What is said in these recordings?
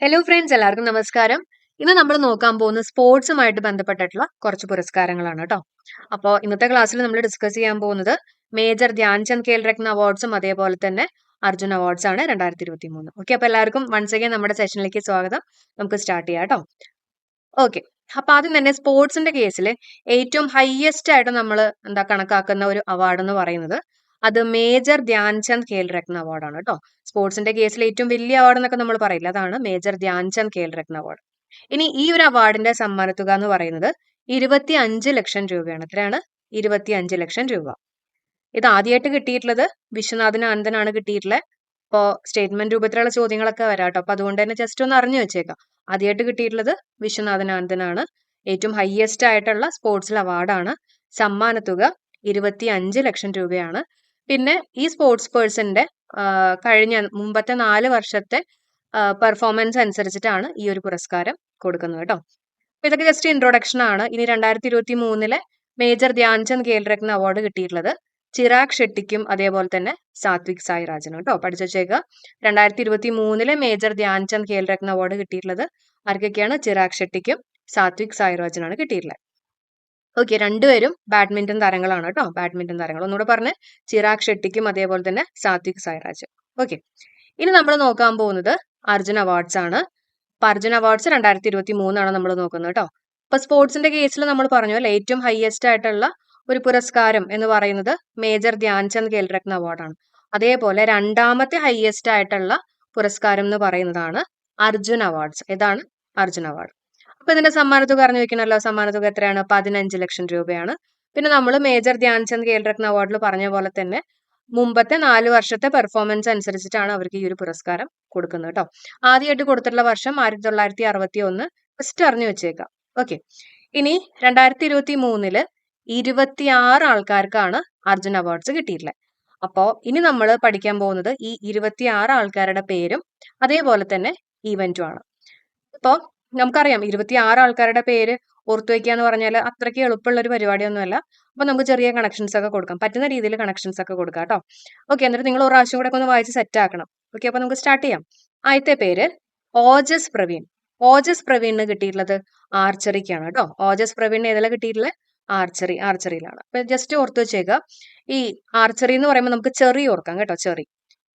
Hello friends, എല്ലാവർക്കും നമസ്കാരം. ഇന്ന് നമ്മൾ നോക്കാൻ പോകുന്ന സ്പോർട്സുമായിട്ട് ബന്ധപ്പെട്ടിട്ടുള്ള കുറച്ച് പുരസ്കാരങ്ങളാണ് കേട്ടോ. അപ്പോൾ ഇന്നത്തെ ക്ലാസ്സിൽ നമ്മൾ ഡിസ്കസ് ചെയ്യാൻ പോകുന്നത് മേജർ ധ്യാൻചന്ദ് ഖേൽ രത്ന അവാർഡ്സും അതേപോലെ തന്നെ അർജുൻ അവാർഡ്സ് ആണ് 2023. ഓക്കെ, അപ്പോൾ എല്ലാവർക്കും വൺസ് അഗൈൻ നമ്മുടെ സെഷനിലേക്ക് സ്വാഗതം. നമുക്ക് സ്റ്റാർട്ട് ചെയ്യാം കേട്ടോ. ഓക്കെ, അപ്പൊ ആദ്യം തന്നെ സ്പോർട്സിന്റെ കേസിൽ ഏറ്റവും ഹയസ്റ്റ് ആയിട്ട് നമ്മൾ കണക്കാക്കുന്ന ഒരു അവാർഡ് എന്ന് പറയുന്നത് അത് മേജർ ധ്യാൻചന്ദ് ഖേൽ രത്ന അവാർഡാണ് കേട്ടോ. സ്പോർട്സിന്റെ കേസിൽ ഏറ്റവും വലിയ അവാർഡ് എന്നൊക്കെ നമ്മൾ പറയില്ല, അതാണ് മേജർ ധ്യാൻചന്ദ് ഖേൽ രത്ന അവാർഡ്. ഇനി ഈ ഒരു അവാർഡിന്റെ സമ്മാനത്തുക എന്ന് പറയുന്നത് 25 ലക്ഷം രൂപയാണ്. എത്രയാണ്? 25 ലക്ഷം രൂപ. ഇത് ആദ്യമായിട്ട് കിട്ടിയിട്ടുള്ളത് വിശ്വനാഥൻ ആനന്ദനാണ് കിട്ടിയിട്ടുള്ളത്. ഇപ്പോൾ സ്റ്റേറ്റ്മെന്റ് രൂപത്തിലുള്ള ചോദ്യങ്ങളൊക്കെ വരാം കേട്ടോ. അപ്പൊ അതുകൊണ്ട് തന്നെ ജസ്റ്റ് ഒന്ന് അറിഞ്ഞു വെച്ചേക്കാം. ആദ്യമായിട്ട് കിട്ടിയിട്ടുള്ളത് വിശ്വനാഥൻ ആനന്ദനാണ്. ഏറ്റവും ഹയസ്റ്റ് ആയിട്ടുള്ള സ്പോർട്സിൽ അവാർഡാണ്. സമ്മാനത്തുക 25 ലക്ഷം രൂപയാണ്. പിന്നെ ഈ സ്പോർട്സ് പേഴ്സന്റെ കഴിഞ്ഞ മുമ്പത്തെ 4 വർഷത്തെ പെർഫോമൻസ് അനുസരിച്ചിട്ടാണ് ഈ ഒരു പുരസ്കാരം കൊടുക്കുന്നത് കേട്ടോ. അപ്പൊ ഇതൊക്കെ ജസ്റ്റ് ഇൻട്രൊഡക്ഷൻ ആണ്. ഇനി 2023 മേജർ ധ്യാൻചന്ദ് ഖേൽ രത്ന അവാർഡ് കിട്ടിയിട്ടുള്ളത് ചിരാഗ് ഷെട്ടിക്കും അതേപോലെ തന്നെ സാത്വിക് സായിരാജിനും കേട്ടോ. പഠിച്ചു വെച്ചേക്കുക. 2023 മേജർ ധ്യാൻചന്ദ് ഖേൽ രത്ന അവാർഡ് കിട്ടിയിട്ടുള്ളത് ആർക്കൊക്കെയാണ്? ചിരാഗ് ഷെട്ടിക്കും സാത്വിക് സായിരാജിനാണ് കിട്ടിയിട്ടുള്ളത്. ഓക്കെ, രണ്ടുപേരും ബാഡ്മിന്റൺ താരങ്ങളാണ് കേട്ടോ. ബാഡ്മിന്റൺ താരങ്ങൾ ഒന്നുകൂടെ പറഞ്ഞ്, ചിരാഗ് ഷെട്ടിക്കും അതേപോലെ തന്നെ സാത്വിക് സായിരാജ്. ഓക്കെ, ഇനി നമ്മൾ നോക്കാൻ പോകുന്നത് അർജുൻ അവാർഡ്സ് ആണ്. അപ്പൊ അർജുൻ അവാർഡ്സ് 2023 ആണ് നമ്മൾ നോക്കുന്നത് കേട്ടോ. അപ്പൊ സ്പോർട്സിന്റെ കേസിൽ നമ്മൾ പറഞ്ഞു അല്ലെ, ഏറ്റവും ഹയസ്റ്റ് ആയിട്ടുള്ള ഒരു പുരസ്കാരം എന്ന് പറയുന്നത് മേജർ ധ്യാൻചന്ദ് ഖേൽ രത്ന അവാർഡാണ്. അതേപോലെ രണ്ടാമത്തെ ഹയസ്റ്റ് ആയിട്ടുള്ള പുരസ്കാരം എന്ന് പറയുന്നതാണ് അർജുൻ അവാർഡ്സ്. ഏതാണ്? അർജുൻ അവാർഡ്. അപ്പൊ ഇതിന്റെ സമ്മാനത്തുക അറിഞ്ഞു വെക്കണമല്ലോ. സമ്മാനത്തുക എത്രയാണ്? 15 ലക്ഷം രൂപയാണ്. പിന്നെ നമ്മൾ മേജർ ധ്യാൻചന്ദ് ഖേൽ രത്ന അവാർഡിൽ പറഞ്ഞ പോലെ തന്നെ മുമ്പത്തെ 4 വർഷത്തെ പെർഫോമൻസ് അനുസരിച്ചിട്ടാണ് അവർക്ക് ഈ ഒരു പുരസ്കാരം കൊടുക്കുന്നത് കേട്ടോ. ആദ്യമായിട്ട് കൊടുത്തിട്ടുള്ള വർഷം 1961. ഫസ്റ്റ് അറിഞ്ഞു വെച്ചേക്കാം. ഓക്കെ, ഇനി 2023 26 ആൾക്കാർക്കാണ് അർജുൻ അവാർഡ്സ് കിട്ടിയിട്ടുള്ളത്. അപ്പോ ഇനി നമ്മൾ പഠിക്കാൻ പോകുന്നത് ഈ 26 ആൾക്കാരുടെ പേരും അതേപോലെ തന്നെ ഈവന്റും ആണ്. ഇപ്പോ നമുക്കറിയാം 26 ആൾക്കാരുടെ പേര് ഓർത്തു വെക്കുക എന്ന് പറഞ്ഞാൽ അത്രയ്ക്ക് എളുപ്പമുള്ള ഒരു പരിപാടിയൊന്നുമല്ല. അപ്പൊ നമുക്ക് ചെറിയ കണക്ഷൻസ് ഒക്കെ കൊടുക്കാം, പറ്റുന്ന രീതിയിൽ കണക്ഷൻസ് ഒക്കെ കൊടുക്കാം കേട്ടോ. ഓക്കെ, എന്നിട്ട് നിങ്ങൾ ഒരു പ്രാവശ്യം കൂടെ ഒന്ന് വായിച്ച് സെറ്റ് ആക്കണം. ഓക്കെ, അപ്പൊ നമുക്ക് സ്റ്റാർട്ട് ചെയ്യാം. ആദ്യത്തെ പേര് ഓജസ് പ്രവീൺ. ഓജസ് പ്രവീണിന് കിട്ടിയിട്ടുള്ളത് ആർച്ചറിക്കാണ് കേട്ടോ. ഓജസ് പ്രവീണിന് ഏതെല്ലാം കിട്ടിയിട്ടുള്ളത്? ആർച്ചറിയിലാണ്. അപ്പൊ ജസ്റ്റ് ഓർത്ത് വെച്ചേക്കുക. ഈ ആർച്ചറി എന്ന് പറയുമ്പോൾ നമുക്ക് ചെറി ഓർക്കാം കേട്ടോ.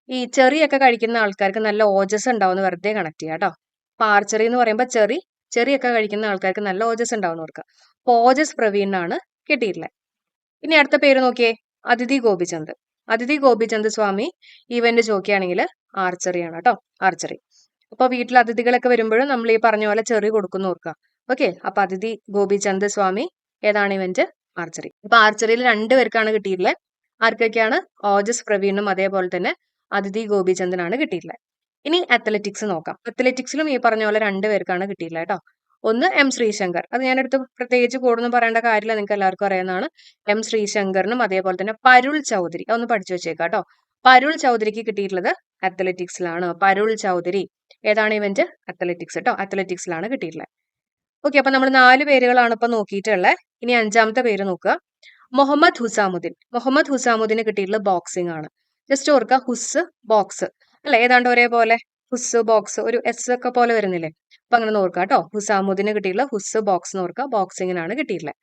ഈ ചെറിയൊക്കെ കഴിക്കുന്ന ആൾക്കാർക്ക് നല്ല ഓജസ് ഉണ്ടാവും, വെറുതെ കണക്ട് ചെയ്യാം കേട്ടോ. അപ്പൊ ആർച്ചറി എന്ന് പറയുമ്പോൾ ചെറിയൊക്കെ കഴിക്കുന്ന ആൾക്കാർക്ക് നല്ല ഓജസ് ഉണ്ടാവും ഓർക്കുക. അപ്പൊ ഓജസ് പ്രവീണിനാണ് കിട്ടിയിട്ടുള്ളത്. ഇനി അടുത്ത പേര് നോക്കിയേ, അതിഥി ഗോപിചന്ദ്. അതിഥി ഗോപിചന്ദ് സ്വാമി ഇവന്റ് ചോദിക്കുകയാണെങ്കിൽ ആർച്ചറിയാണ് കേട്ടോ. ആർച്ചറി. അപ്പൊ വീട്ടിൽ അതിഥികളൊക്കെ വരുമ്പോഴും നമ്മൾ ഈ പറഞ്ഞ പോലെ ചെറി കൊടുക്കുന്നു ഓർക്കുക. ഓക്കെ, അപ്പൊ അതിഥി ഗോപിചന്ദ് സ്വാമി ഏതാണ് ഇവന്റ്? ആർച്ചറി. അപ്പൊ ആർച്ചറിയിൽ 2 പേർക്കാണ് കിട്ടിയിട്ടുള്ളത്. ആർക്കൊക്കെയാണ്? ഓജസ് പ്രവീണും അതേപോലെ തന്നെ അതിഥി ഗോപിചന്ദിനാണ് കിട്ടിയിട്ടുള്ളത്. ഇനി അത്ലറ്റിക്സ് നോക്കാം. അത്ലറ്റിക്സിലും ഈ പറഞ്ഞ പോലെ 2 പേർക്കാണ് കിട്ടിയിട്ടുള്ളത് കേട്ടോ. ഒന്ന് എം ശ്രീശങ്കർ. അത് ഞാനെടുത്ത് പ്രത്യേകിച്ച് കൂടുതലൊന്നും പറയേണ്ട കാര്യമില്ല, നിങ്ങൾക്ക് എല്ലാവർക്കും അറിയാവുന്നതാണ്. എം ശ്രീശങ്കറിനും അതേപോലെ തന്നെ പരുൾ ചൗധരി. അതൊന്ന് പഠിച്ചു വെച്ചേക്കാം കേട്ടോ. പരുൾ ചൗധരിക്ക് കിട്ടിയിട്ടുള്ളത് അത്ലറ്റിക്സിലാണ്. പരുൾ ചൗധരി ഏതാണ് ഇവന്റ്? അത്ലറ്റിക്സ് കേട്ടോ. അത്ലറ്റിക്സിലാണ് കിട്ടിയിട്ടുള്ളത്. ഓക്കെ, അപ്പൊ നമ്മൾ 4 പേരുകളാണ് ഇപ്പൊ നോക്കിയിട്ടുള്ളത്. ഇനി 5ാമത്തെ പേര് നോക്കുക. മുഹമ്മദ് ഹുസാമുദ്ദീൻ. മുഹമ്മദ് ഹുസാമുദ്ദീന് കിട്ടിയിട്ടുള്ളത് ബോക്സിംഗ് ആണ്. ജസ്റ്റ് ഓർക്കുക, ഹുസ് ബോക്സ് അല്ലെ, ഏതാണ്ട് ഒരേപോലെ ഹുസ് ബോക്സ്, ഒരു എസ് ഒക്കെ പോലെ വരുന്നില്ലേ? അപ്പൊ അങ്ങനെ ഓർക്കുക കേട്ടോ. ഹുസാമുദ്ദീന് കിട്ടിയിട്ടുള്ള ഹുസ് ബോക്സ് എന്ന് ഓർക്കുക. ബോക്സിങ്ങിനാണ് കിട്ടിയിട്ടുള്ളത്.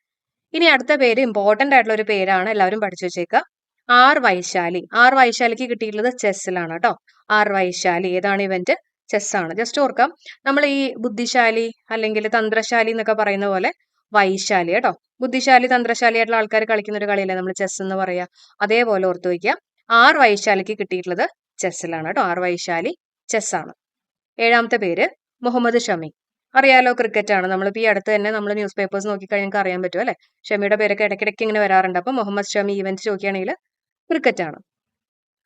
ഇനി അടുത്ത പേര് ഇമ്പോർട്ടന്റ് ആയിട്ടുള്ള ഒരു പേരാണ്, എല്ലാവരും പഠിച്ചു വെച്ചേക്കുക. ആർ വൈശാലി. ആർ വൈശാലിക്ക് കിട്ടിയിട്ടുള്ളത് ചെസ്സിലാണ് കേട്ടോ. ആർ വൈശാലി ഏതാണ് ഇവന്റ്? ചെസ്സാണ്. ജസ്റ്റ് ഓർക്കാം, നമ്മൾ ഈ ബുദ്ധിശാലി അല്ലെങ്കിൽ തന്ത്രശാലി എന്നൊക്കെ പറയുന്ന പോലെ വൈശാലി കേട്ടോ. ബുദ്ധിശാലി തന്ത്രശാലി ആയിട്ടുള്ള ആൾക്കാർ കളിക്കുന്ന ഒരു കളിയല്ലേ നമ്മൾ ചെസ് എന്ന് പറയാ. അതേപോലെ ഓർത്തു വയ്ക്കുക. ആർ വൈശാലിക്ക് കിട്ടിയിട്ടുള്ളത് ചെസ്സിലാണ് കേട്ടോ. ആർ വൈശാലി ചെസ്സാണ്. 7ാമത്തെ പേര് മുഹമ്മദ് ഷമി. അറിയാലോ, ക്രിക്കറ്റ് ആണ്. നമ്മളിപ്പോ ഈ അടുത്ത് തന്നെ നമ്മൾ ന്യൂസ് പേപ്പേഴ്സ് നോക്കിക്കഴിഞ്ഞാൽ നിങ്ങൾക്ക് അറിയാൻ പറ്റും അല്ലെ. ഷമിയുടെ പേരൊക്കെ ഇടയ്ക്കിടയ്ക്ക് ഇങ്ങനെ വരാറുണ്ട്. അപ്പൊ മുഹമ്മദ് ഷമി ഇവന്റ് ചോദിക്കുകയാണെങ്കിൽ ക്രിക്കറ്റ് ആണ്.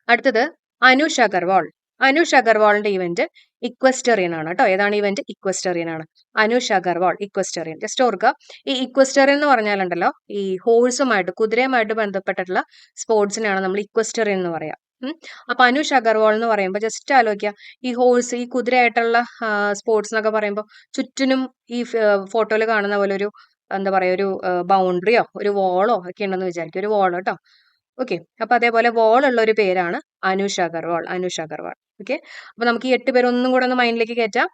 അടുത്തത് അനുഷ് അഗർവാൾ. അനുഷ് അഗർവാളിന്റെ ഇവന്റ് ഇക്വസ്റ്ററിയൻ ആണ് കേട്ടോ. ഏതാണ് ഇവന്റ്? ഇക്വസ്റ്ററിയൻ ആണ്. അനുഷ് അഗർവാൾ ഇക്വസ്റ്ററിയൻ. ജസ്റ്റ് ഓർക്കുക, ഈ ഇക്വസ്റ്ററിയൻ എന്ന് പറഞ്ഞാലുണ്ടല്ലോ, ഈ ഹോഴ്സുമായിട്ട് കുതിരയുമായിട്ട് ബന്ധപ്പെട്ടിട്ടുള്ള സ്പോർട്സിനാണ് നമ്മൾ ഇക്വസ്റ്ററിയൻ എന്ന് പറയാം. അപ്പൊ അനുഷ് അഗർവാൾ എന്ന് പറയുമ്പോൾ ജസ്റ്റ് ആലോചിക്കുക, ഈ ഹോഴ്സ്, ഈ കുതിരയായിട്ടുള്ള സ്പോർട്സ് എന്നൊക്കെ പറയുമ്പോൾ ചുറ്റിനും ഈ ഫോട്ടോയിൽ കാണുന്ന പോലെ ഒരു ഒരു ബൗണ്ടറിയോ ഒരു വോളോ ഒക്കെ ഉണ്ടെന്ന് വിചാരിക്കും. ഒരു വോൾ കേട്ടോ. ഓക്കെ, അപ്പൊ അതേപോലെ വോൾ ഉള്ള ഒരു പേരാണ് അനുഷ് അഗർവാൾ. അനുഷ് അഗർവാൾ. ഓക്കെ, അപ്പൊ നമുക്ക് ഈ 8 പേര് ഒന്നും കൂടെ ഒന്ന് മൈൻഡിലേക്ക് കയറ്റാം.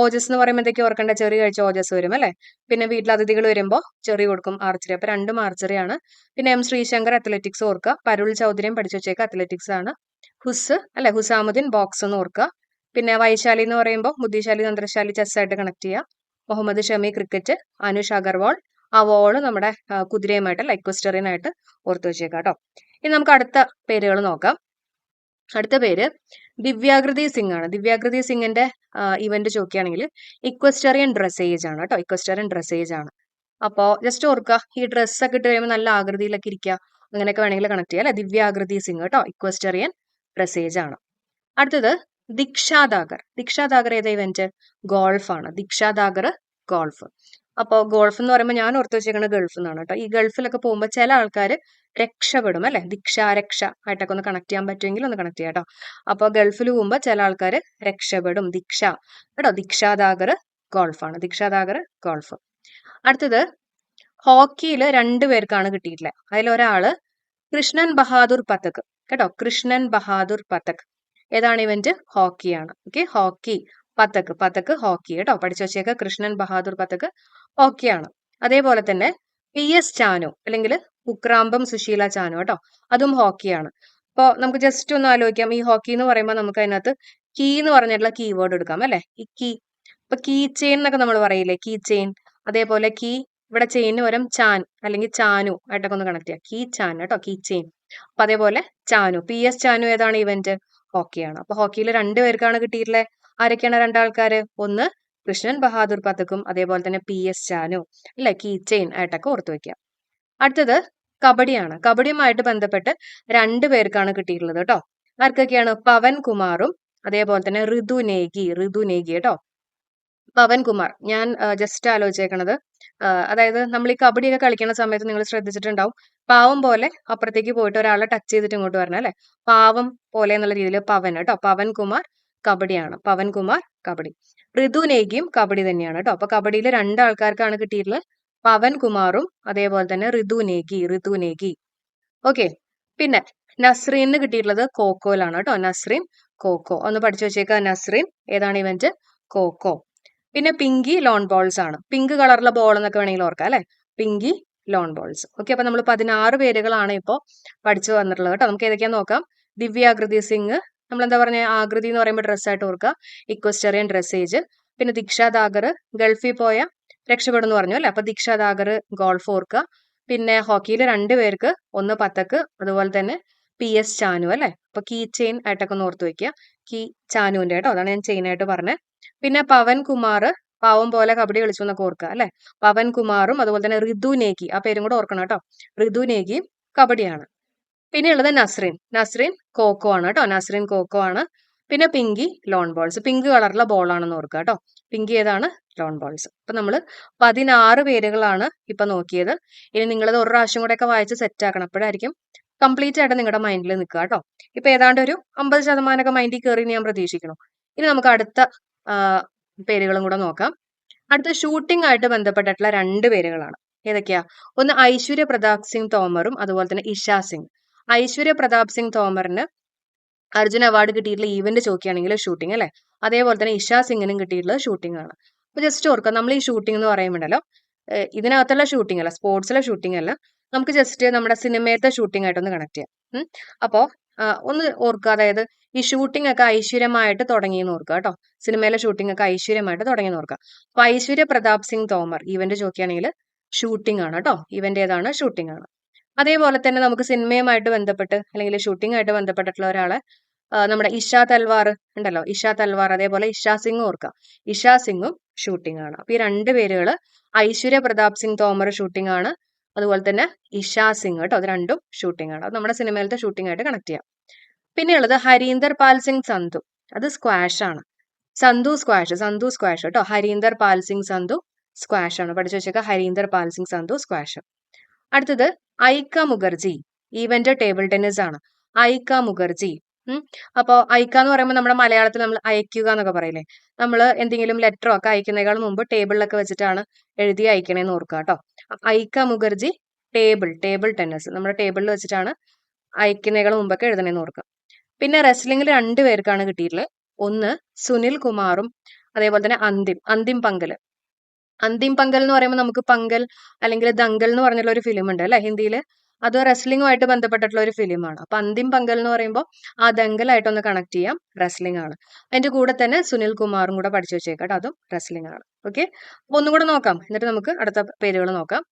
ഓജസ് എന്ന് പറയുമ്പോൾ എന്തൊക്കെ ഓർക്കേണ്ട, ചെറി കഴിച്ച ഓജസ് വരും അല്ലെ. പിന്നെ വീട്ടിൽ അതിഥികൾ വരുമ്പോൾ ചെറി കൊടുക്കും, ആർച്ചറി. അപ്പൊ രണ്ടും ആർച്ചറിയാണ്. പിന്നെ എം ശ്രീശങ്കർ അത്ലറ്റിക്സ് ഓർക്കുക. പരുൾ ചൗധരിയും പഠിച്ചു വെച്ചേക്കുക, അത്ലറ്റിക്സ് ആണ്. അല്ലെ, ഹുസാമുദ്ദീൻ ബോക്സ് എന്ന് ഓർക്കുക. പിന്നെ വൈശാലി എന്ന് പറയുമ്പോൾ ബുദ്ധിശാലി തന്ത്രശാലി ചെസ്സായിട്ട് കണക്ട് ചെയ്യുക. മുഹമ്മദ് ഷമി ക്രിക്കറ്റ്, അനുഷ് അഗർവാൾ ആ വോള് നമ്മുടെ കുതിരയുമായിട്ട് അല്ലെ ഇക്വസ്റ്ററിയൻ ആയിട്ട് ഓർത്തു വെച്ചേക്കാം കേട്ടോ. ഇനി നമുക്ക് അടുത്ത പേരുകൾ നോക്കാം. അടുത്ത പേര് ദിവ്യാകൃതി സിംഗ് ആണ്. ദിവ്യാകൃതി സിംഗിന്റെ ഇവന്റ് ചോദിക്കുകയാണെങ്കിൽ ഇക്വസ്റ്ററിയൻ ഡ്രസ്സേജ് ആണ് കേട്ടോ, ഇക്വസ്റ്ററിയൻ ഡ്രസ്സേജ് ആണ്. അപ്പോൾ ജസ്റ്റ് ഓർക്കുക, ഈ ഡ്രസ്സൊക്കെ ഇട്ട് കഴിയുമ്പോൾ നല്ല ആകൃതിയിലൊക്കെ ഇരിക്കുക, അങ്ങനെയൊക്കെ വേണമെങ്കിൽ കണക്ട് ചെയ്യാം അല്ലെ. ദിവ്യാകൃതി സിംഗ് കേട്ടോ, ഇക്വസ്റ്ററിയൻ ഡ്രസ്സേജ് ആണ്. അടുത്തത് ദീക്ഷാദാഗർ. ദീക്ഷാദാഗർ ഏതാ ഇവന്റ്? ഗോൾഫ് ആണ്. ദീക്ഷാദാഗർ ഗോൾഫ്. അപ്പോൾ ഗോൾഫ് എന്ന് പറയുമ്പോൾ ഞാൻ ഓർത്ത് വെച്ചേക്കുന്നത് ഗൾഫ് എന്നാണ് കേട്ടോ. ഈ ഗൾഫിലൊക്കെ പോകുമ്പോൾ ചില ആൾക്കാർ രക്ഷപ്പെടും അല്ലെ, രക്ഷ ആയിട്ടൊക്കെ ഒന്ന് കണക്ട് ചെയ്യാൻ പറ്റുമെങ്കിൽ ഒന്ന് കണക്ട് ചെയ്യാം കേട്ടോ. അപ്പോൾ ഗൾഫിൽ പോകുമ്പോൾ ചില ആൾക്കാർ രക്ഷപ്പെടും, ദീക്ഷ കേട്ടോ. ദീക്ഷാദാഗർ ഗോൾഫാണ്, ദീക്ഷാദാഗർ ഗോൾഫ്. അടുത്തത് ഹോക്കിയിൽ 2 പേർക്കാണ് കിട്ടിയിട്ടുള്ളത്. അതിലൊരാള് കൃഷ്ണൻ ബഹാദൂർ പതക് കേട്ടോ, കൃഷ്ണൻ ബഹാദൂർ പതക്. ഏതാണ് ഇവന്റ്? ഹോക്കിയാണ്. ഓക്കെ, ഹോക്കി പതക് ഹോക്കി കേട്ടോ, പഠിച്ചു വെച്ചേക്ക. കൃഷ്ണൻ ബഹാദൂർ പതക് ഹോക്കിയാണ്. അതേപോലെ തന്നെ PS ചാനു അല്ലെങ്കിൽ ഉക്രാമ്പം സുശീല ചാനു കേട്ടോ, അതും ഹോക്കിയാണ്. അപ്പോൾ നമുക്ക് ജസ്റ്റ് ഒന്ന് ആലോചിക്കാം, ഈ ഹോക്കി എന്ന് പറയുമ്പോൾ നമുക്ക് അതിനകത്ത് കീ എന്ന് പറഞ്ഞിട്ടുള്ള കീവേഡ് എടുക്കാം അല്ലെ. ഈ കീ, ഇപ്പൊ കീ ചെയിൻ എന്നൊക്കെ നമ്മൾ പറയില്ലേ, കീ ചെയിൻ. അതേപോലെ കീ, ഇവിടെ ചെയിന് പകരം ചാൻ അല്ലെങ്കിൽ ചാനു ആയിട്ടൊക്കെ ഒന്ന് കണക്ട് ചെയ്യാം. കീ ചാൻ കേട്ടോ, കീ ചെയിൻ. അപ്പൊ അതേപോലെ ചാനു, PS ചാനു ഏതാണ് ഇവന്റ്? ഹോക്കിയാണ്. അപ്പൊ ഹോക്കിയിൽ 2 പേർക്കാണ് കിട്ടിയിട്ടുള്ളത്. ആരൊക്കെയാണ് 2 ആൾക്കാര്? ഒന്ന് കൃഷ്ണൻ ബഹാദൂർ പതക്കും അതേപോലെ തന്നെ PS ചാനു അല്ലെ, കീ ചെയിൻ ആയിട്ടൊക്കെ ഓർത്തു വെക്കാം. അടുത്തത് കബഡിയാണ്. കബഡിയുമായിട്ട് ബന്ധപ്പെട്ട് 2 പേർക്കാണ് കിട്ടിയിട്ടുള്ളത് കേട്ടോ. ആർക്കൊക്കെയാണ്? പവൻ കുമാറും അതേപോലെ തന്നെ ഋതു നേഗി കേട്ടോ. പവൻ കുമാർ, ഞാൻ ജസ്റ്റ് ആലോചിച്ചേക്കണത്, അതായത് നമ്മൾ ഈ കബഡിയൊക്കെ കളിക്കുന്ന സമയത്ത് നിങ്ങൾ ശ്രദ്ധിച്ചിട്ടുണ്ടാവും, പാവം പോലെ അപ്പുറത്തേക്ക് പോയിട്ട് ഒരാളെ ടച്ച് ചെയ്തിട്ട് ഇങ്ങോട്ട് വരണം അല്ലെ, പാവം പോലെ എന്നുള്ള രീതിയിൽ പവൻ കേട്ടോ. പവൻ കുമാർ കബഡിയാണ്, പവൻ കുമാർ കബഡി. ഋതു നേഗിയും കബഡി തന്നെയാണ് കേട്ടോ. അപ്പൊ കബഡിയിൽ 2 ആൾക്കാർക്കാണ് കിട്ടിയിട്ടുള്ളത്, പവൻ കുമാറും അതേപോലെ തന്നെ ഋതു നേഗി. ഓക്കെ, പിന്നെ നസ്രീന് കിട്ടിയിട്ടുള്ളത് കോക്കോയിലാണ് കേട്ടോ. നസ്രീൻ കോക്കോ ഒന്ന് പഠിച്ചു വെച്ചേക്കുക. നസ്രീൻ ഏതാണ് ഇവന്റ്? കോക്കോ. പിന്നെ പിങ്കി ലോൺ ബോൾസ് ആണ്. പിങ്ക് കളറിലെ ബോൾ എന്നൊക്കെ വേണമെങ്കിൽ ഓർക്കാം അല്ലെ, പിങ്കി ലോൺ ബോൾസ്. ഓക്കെ, അപ്പൊ നമ്മൾ 16 പേരുകളാണ് ഇപ്പോൾ പഠിച്ചു വന്നിട്ടുള്ളത് കേട്ടോ. നമുക്ക് ഏതൊക്കെയാന്ന് നോക്കാം. ദിവ്യാകൃതി സിംഗ്, നമ്മൾ എന്താ പറഞ്ഞ ആകൃതി എന്ന് പറയുമ്പോൾ ഡ്രസ്സായിട്ട് ഓർക്കുക, ഇക്വസ്റ്ററിയൻ ഡ്രസ്സേജ്. പിന്നെ ദീക്ഷാദാഗർ ഗൾഫിൽ പോയ രക്ഷപ്പെടുന്നു പറഞ്ഞു അല്ലെ, അപ്പൊ ദീക്ഷാദാഗർ ഗോൾഫ് ഓർക്കുക. പിന്നെ ഹോക്കിയിൽ 2 പേർക്ക്, ഒന്ന് പതക് അതുപോലെ തന്നെ PS ചാനു അല്ലെ. അപ്പൊ കീ ചെയിൻ ആയിട്ടൊക്കെ ഒന്ന് ഓർത്ത് വെക്കുക, കീ ചാനുവിന്റെ കേട്ടോ, അതാണ് ഞാൻ ചെയിൻ ആയിട്ട് പറഞ്ഞത്. പിന്നെ പവൻ കുമാർ പാവം പോലെ കബഡി കളിച്ചു എന്നൊക്കെ ഓർക്കുക അല്ലെ. പവൻ കുമാറും അതുപോലെ തന്നെ ഋതു നേഗി, ആ പേരും കൂടെ ഓർക്കണം കേട്ടോ. ഋതു നേഗിയും കബഡിയാണ്. പിന്നെ ഉള്ളത് നസ്രീൻ കോക്കോ ആണ് കേട്ടോ, നസ്രീൻ കോക്കോ ആണ്. പിന്നെ പിങ്കി ലോൺ ബോൾസ്, പിങ്ക് കളറിലെ ബോൾ ആണെന്ന് ഓർക്കുക കേട്ടോ. പിങ്കി ഏതാണ്? Loan balls. അപ്പൊ നമ്മൾ 16 പേരുകളാണ് ഇപ്പൊ നോക്കിയത്. ഇനി നിങ്ങളത് ഒരു പ്രാവശ്യം കൂടെ ഒക്കെ വായിച്ച് സെറ്റ് ആക്കണം, അപ്പോഴായിരിക്കും കംപ്ലീറ്റ് ആയിട്ട് നിങ്ങളുടെ മൈൻഡിൽ നിൽക്കുക കേട്ടോ. ഇപ്പൊ ഏതാണ്ട് ഒരു 50% മൈൻഡിൽ കയറി ഞാൻ പ്രതീക്ഷിക്കണം. ഇനി നമുക്ക് അടുത്ത പേരുകളും കൂടെ നോക്കാം. അടുത്ത ഷൂട്ടിംഗ് ആയിട്ട് ബന്ധപ്പെട്ടിട്ടുള്ള 2 പേരുകളാണ്. ഏതൊക്കെയാ? ഒന്ന് ഐശ്വര്യ പ്രതാപ് സിംഗ് തോമറും അതുപോലെ തന്നെ ഇഷ സിംഗ്. ഐശ്വര്യ പ്രതാപ് സിംഗ് തോമറിന് അർജുന അവാർഡ് കിട്ടിയിട്ടുള്ള ഈവന്റ് ചോദിക്കുകയാണെങ്കിൽ ഷൂട്ടിംഗ് അല്ലെ. അതേപോലെ തന്നെ ഇഷ സിംഗിനും കിട്ടിയിട്ടുള്ളത് ഷൂട്ടിംഗ് ആണ്. അപ്പൊ ജസ്റ്റ് ഓർക്കുക, നമ്മൾ ഈ ഷൂട്ടിംഗ് എന്ന് പറയുമ്പോഴല്ലോ, ഇതിനകത്തുള്ള ഷൂട്ടിംഗ് അല്ല, സ്പോർട്സിലെ ഷൂട്ടിംഗ് അല്ല, നമുക്ക് ജസ്റ്റ് നമ്മുടെ സിനിമയത്തെ ഷൂട്ടിംഗ് ആയിട്ടൊന്ന് കണക്ട് ചെയ്യാം. അപ്പോ ഒന്ന് ഓർക്കുക, അതായത് ഈ ഷൂട്ടിംഗ് ഒക്കെ ഐശ്വര്യമായിട്ട് തുടങ്ങിയെന്ന് ഓർക്കുക കേട്ടോ. സിനിമയിലെ ഷൂട്ടിംഗ് ഒക്കെ ഐശ്വര്യമായിട്ട് തുടങ്ങിയെന്ന് ഓർക്കുക. അപ്പൊ ഐശ്വര്യ പ്രതാപ് സിംഗ് തോമർ ഈവന്റ് ചോദിക്കുകയാണെങ്കിൽ ഷൂട്ടിംഗ് ആണ് കേട്ടോ. ഇവന്റ് ഏതാണ്? ഷൂട്ടിംഗ് ആണ്. അതേപോലെ തന്നെ നമുക്ക് സിനിമയുമായിട്ട് ബന്ധപ്പെട്ട് അല്ലെങ്കിൽ ഷൂട്ടിംഗ് ആയിട്ട് ബന്ധപ്പെട്ടിട്ടുള്ള ഒരാളെ, നമ്മുടെ ഇഷ തൽവാർ ഉണ്ടല്ലോ, ഇഷ തൽവാർ, അതേപോലെ ഇഷ സിംഗ് ഓർക്കുക. ഇഷ സിംഗും ഷൂട്ടിംഗ് ആണ്. അപ്പൊ ഈ 2 പേരുകൾ ഐശ്വര്യ പ്രതാപ് സിംഗ് തോമർ ഷൂട്ടിംഗ് ആണ്, അതുപോലെ തന്നെ ഇഷ സിംഗ് കേട്ടോ, അത് രണ്ടും ഷൂട്ടിംഗ് ആണ്. അത് നമ്മുടെ സിനിമയിലത്തെ ഷൂട്ടിംഗ് ആയിട്ട് കണക്ട് ചെയ്യാം. പിന്നെയുള്ളത് ഹരീന്ദർ പാൽ സിംഗ് സന്ധു, അത് സ്ക്വാഷ് ആണ്. സന്ധു സ്ക്വാഷ് കേട്ടോ. ഹരീന്ദർ പാൽ സിംഗ് സന്ധു സ്ക്വാഷ് ആണ്, പഠിച്ചു വെച്ചേക്ക. ഹരീന്ദർ പാൽ സിംഗ് സന്ധു സ്ക്വാഷ്. അടുത്തത് ഐക്ക മുഖർജി, ഈവന്റ് ടേബിൾ ടെന്നീസ് ആണ്. ഐക്ക മുഖർജി. അപ്പോ ഐക്ക എന്ന് പറയുമ്പോൾ നമ്മുടെ മലയാളത്തിൽ നമ്മൾ അയക്കുക എന്നൊക്കെ പറയില്ലേ, നമ്മൾ എന്തെങ്കിലും ലെറ്ററോ ഒക്കെ അയക്കുന്നതിനേക്കാൾ മുമ്പ് ടേബിളിലൊക്കെ വെച്ചിട്ടാണ് എഴുതി അയക്കണേന്ന് ഓർക്കുക കേട്ടോ. ഐക്ക മുഖർജി ടേബിൾ ടെന്നീസ്, നമ്മുടെ ടേബിളിൽ വെച്ചിട്ടാണ് അയക്കുന്നതിനേക്കാൾ മുമ്പൊക്കെ എഴുതണേന്ന് ഓർക്കുക. പിന്നെ റെസ്ലിംഗിൽ 2 പേർക്കാണ് കിട്ടിയിട്ടുള്ളത്. ഒന്ന് സുനിൽ കുമാറും അതേപോലെ തന്നെ അന്തിം പങ്കൽ. അന്തിം പങ്കൽ എന്ന് പറയുമ്പോൾ നമുക്ക് പങ്കൽ അല്ലെങ്കിൽ ദങ്കൽ എന്ന് പറഞ്ഞുള്ള ഒരു ഫിലിം ഉണ്ട് അല്ലെ ഹിന്ദിയിൽ. അത് റെസ്ലിംഗുമായിട്ട് ബന്ധപ്പെട്ടിട്ടുള്ള ഒരു ഫിലിമാണ്. അപ്പൊ അന്തിം പങ്കൽ എന്ന് പറയുമ്പോൾ ആ ദങ്കലായിട്ടൊന്ന് കണക്ട് ചെയ്യാം, റെസ്ലിംഗ് ആണ്. അതിന്റെ കൂടെ തന്നെ സുനിൽ കുമാറും കൂടെ പഠിച്ചു വെച്ചേക്കട്ടെ, അതും റെസ്ലിംഗ് ആണ്. ഓക്കെ, അപ്പൊ ഒന്നും കൂടെ നോക്കാം, എന്നിട്ട് നമുക്ക് അടുത്ത പേരുകൾ നോക്കാം.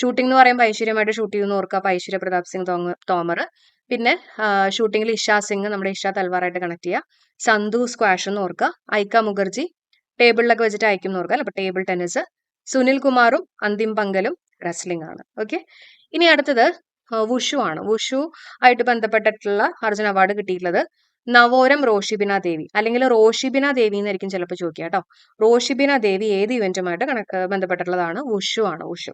ഷൂട്ടിംഗ് എന്ന് പറയുമ്പോൾ ഐശ്വര്യമായിട്ട് ഷൂട്ട് ചെയ്യുന്ന ഓർക്കുക, അപ്പൊ ഐശ്വര്യ പ്രതാപ് സിംഗ് തോമർ. പിന്നെ ഷൂട്ടിംഗിൽ ഇഷ സിംഗ്, നമ്മുടെ ഇഷ തൽവാറായിട്ട് കണക്ട് ചെയ്യുക. സന്ധു സ്ക്വാഷ് എന്ന് ഓർക്കുക. ഐക്ക മുഖർജി ടേബിളിലൊക്കെ വെച്ചിട്ട് അയക്കും എന്ന് ഓർക്കുക, അപ്പൊ ടേബിൾ ടെന്നീസ്. സുനിൽ കുമാറും അന്തിം പങ്കലും റെസ്ലിംഗ് ആണ്. ഓക്കെ, ഇനി അടുത്തത് വുഷു ആണ്. വുഷു ആയിട്ട് ബന്ധപ്പെട്ടിട്ടുള്ള അർജുന അവാർഡ് കിട്ടിയിട്ടുള്ളത് നവോരം റോഷിബിന ദേവി, അല്ലെങ്കിൽ റോഷിബിന ദേവി എന്നായിരിക്കും ചിലപ്പോൾ ചോദിക്കുക കേട്ടോ. റോഷിബിന ദേവി ഏത് ഇവന്റുമായിട്ട് ബന്ധപ്പെട്ടിട്ടുള്ളതാണ്? വുഷു ആണ്, വുഷു.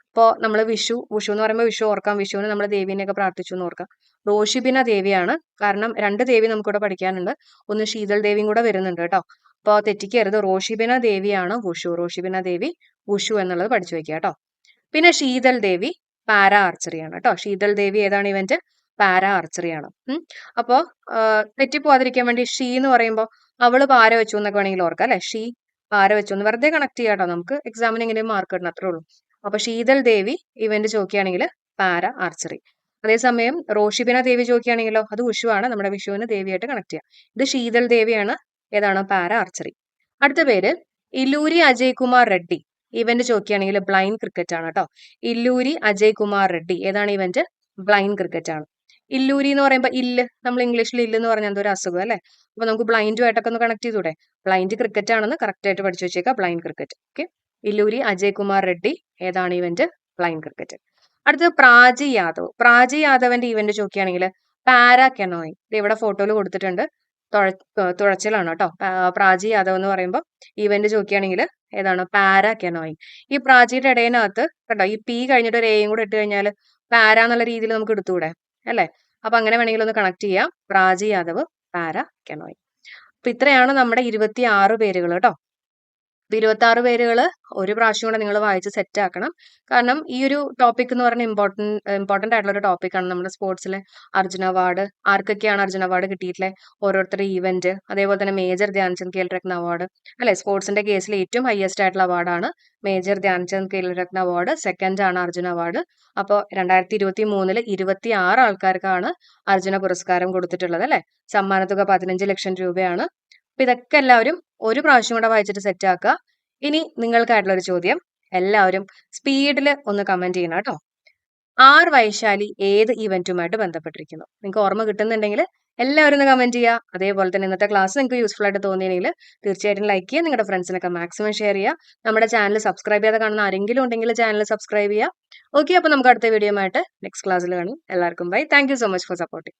അപ്പോൾ നമ്മൾ വിഷു എന്ന് പറയുമ്പോൾ വിഷു ഓർക്കാം, വിഷുവിന് നമ്മൾ ദേവീനെയൊക്കെ പ്രാർത്ഥിച്ചു എന്ന് ഓർക്കാം. റോഷിബിന ദേവിയാണ്, കാരണം 2 ദേവി നമുക്കിവിടെ പഠിക്കാനുണ്ട്. ഒന്ന് ശീതൾ ദേവിയും കൂടെ വരുന്നുണ്ട് കേട്ടോ. അപ്പോൾ തെറ്റിക്കരുത്, റോഷിബിന ദേവിയാണ് വുഷു. റോഷിബിന ദേവി വുഷു എന്നുള്ളത് പഠിച്ചു വെക്കുക കേട്ടോ. പിന്നെ ശീതൾ ദേവി പാരാ ആർച്ചറി ആണ് കേട്ടോ. ശീതൾ ദേവി ഏതാണ് ഇവന്റ്? പാരാ ആർച്ചറി ആണ്. അപ്പോ തെറ്റിപ്പോവാതിരിക്കാൻ വേണ്ടി ഷീ എന്ന് പറയുമ്പോൾ അവള് പാര വെച്ചു എന്നൊക്കെ വേണമെങ്കിൽ ഓർക്കാം അല്ലെ. ഷീ പാര വെച്ചു എന്ന് വെറുതെ കണക്ട് ചെയ്യാട്ടോ, നമുക്ക് എക്സാമിന് എങ്ങനെയും മാർക്ക് ഇടണം, അത്രേ ഉള്ളൂ. അപ്പൊ ശീതൾ ദേവി ഇവന്റ് ചോദിക്കുകയാണെങ്കിൽ പാരാ ആർച്ചറി. അതേസമയം റോഷിബിന ദേവി ചോദിക്കുകയാണെങ്കിലോ അത് വിഷു ആണ്, നമ്മുടെ വിഷുവിന് ദേവിയായിട്ട് കണക്ട് ചെയ്യാം. ഇത് ശീതൾ ദേവിയാണ്, ഏതാണ്? Para archery. അടുത്ത പേര് ഇല്ലൂരി അജയ് കുമാർ റെഡ്ഡി. ഇവന്റ് ചോദിക്കുകയാണെങ്കിൽ ബ്ലൈൻഡ് ക്രിക്കറ്റ് ആണ് കേട്ടോ. ഇല്ലൂരി അജയ് കുമാർ റെഡ്ഡി ഏതാണ് ഇവന്റ്? ബ്ലൈൻഡ് ക്രിക്കറ്റ് ആണ്. ഇല്ലൂരി എന്ന് പറയുമ്പോൾ ഇല്ല്, നമ്മൾ ഇംഗ്ലീഷിൽ ഇല്ല് എന്ന് പറഞ്ഞാൽ എന്തൊരു അസുഖം അല്ലെ. അപ്പൊ നമുക്ക് ബ്ലൈൻഡുമായിട്ടൊക്കെ ഒന്ന് കണക്ട് ചെയ്തൂടെ? ബ്ലൈൻഡ് ക്രിക്കറ്റ് ആണെന്ന് കറക്റ്റ് ആയിട്ട് പഠിച്ചു വെച്ചേക്കാം, blind cricket. Okay, Illuri Ajay Kumar Reddy ഏതാണ് ഇവന്റ്? Blind cricket. അടുത്തത് പ്രാചി യാദവ്. പ്രാചി യാദവിന്റെ ഇവന്റ് ചോദിക്കുകയാണെങ്കിൽ പാരാ കെനോയിങ്. ഇവിടെ ഫോട്ടോയിൽ കൊടുത്തിട്ടുണ്ട്, തുഴച്ചിലാണ് കേട്ടോ. പ്രാചി യാദവ് എന്ന് പറയുമ്പോൾ ഇവന്റ് ചോദിക്കുകയാണെങ്കിൽ ഏതാണ്? പാരാ കെനോയിങ്. ഈ പ്രാചിയുടെ ഇടയിനകത്ത് കേട്ടോ ഈ പി കഴിഞ്ഞിട്ട് ഒരു എയും കൂടെ ഇട്ട് കഴിഞ്ഞാൽ പാര എന്നുള്ള രീതിയിൽ നമുക്ക് എടുത്തുകൂടെ അല്ലെ. അപ്പൊ അങ്ങനെ വേണമെങ്കിൽ ഒന്ന് കണക്ട് ചെയ്യാം, പ്രാചി യാദവ് പാരാ കെനോയിങ്. അപ്പൊ ഇത്രയാണ് നമ്മുടെ 26 പേരുകൾ കേട്ടോ. 26 പേരുകൾ ഒരു പ്രാവശ്യം കൂടെ നിങ്ങൾ വായിച്ച് സെറ്റ് ആക്കണം. കാരണം ഈ ഒരു ടോപ്പിക് എന്ന് പറഞ്ഞാൽ ഇമ്പോർട്ടന്റ് ആയിട്ടുള്ള ഒരു ടോപ്പിക്കാണ്. നമ്മുടെ സ്പോർട്സിലെ അർജുന അവാർഡ്, ആർക്കൊക്കെയാണ് അർജുന അവാർഡ് കിട്ടിയിട്ടില്ലേ, ഓരോരുത്തരുടെ ഈവന്റ്, അതേപോലെ തന്നെ മേജർ ധ്യാൻചന്ദ് ഖേൽ രത്ന അവാർഡ് അല്ലെ. സ്പോർട്സിന്റെ കേസിൽ ഏറ്റവും ഹയസ്റ്റ് ആയിട്ടുള്ള അവാർഡാണ് major Dhyan Chand Khel Ratna award. Second ആണ് അർജുന അവാർഡ്. അപ്പോൾ 2023 26 ആൾക്കാർക്കാണ് അർജുന പുരസ്കാരം കൊടുത്തിട്ടുള്ളത് അല്ലെ. സമ്മാനത്തുക 15 ലക്ഷം രൂപയാണ്. അപ്പൊ ഇതൊക്കെ എല്ലാവരും ഒരു പ്രാവശ്യം കൂടെ വായിച്ചിട്ട് സെറ്റ് ആക്കുക. ഇനി നിങ്ങൾക്കായിട്ടുള്ള ഒരു ചോദ്യം, എല്ലാവരും സ്പീഡിൽ ഒന്ന് കമന്റ് ചെയ്യണം കേട്ടോ. ആർ വൈശാലി ഏത് ഇവന്റുമായിട്ട് ബന്ധപ്പെട്ടിരിക്കുന്നു? നിങ്ങൾക്ക് ഓർമ്മ കിട്ടുന്നുണ്ടെങ്കിൽ എല്ലാവരും ഒന്ന് കമന്റ് ചെയ്യുക. അതേപോലെ തന്നെ ഇന്നത്തെ ക്ലാസ് നിങ്ങൾക്ക് യൂസ്ഫുൾ ആയിട്ട് തോന്നിയെങ്കിൽ തീർച്ചയായിട്ടും ലൈക്ക് ചെയ്യുക, നിങ്ങളുടെ ഫ്രണ്ട്സിനൊക്കെ മാക്സിമം ഷെയർ ചെയ്യുക. നമ്മുടെ ചാനൽ സബ്സ്ക്രൈബ് ചെയ്യാതെ കാണുന്ന ആരെങ്കിലും ഉണ്ടെങ്കിൽ ചാനൽ സബ്സ്ക്രൈബ് ചെയ്യുക. ഓക്കെ, അപ്പൊ നമുക്ക് അടുത്ത വീഡിയോ ആയിട്ട് നെക്സ്റ്റ് ക്ലാസ്സിൽ കാണും. എല്ലാവർക്കും bye. Thank you so much for supporting.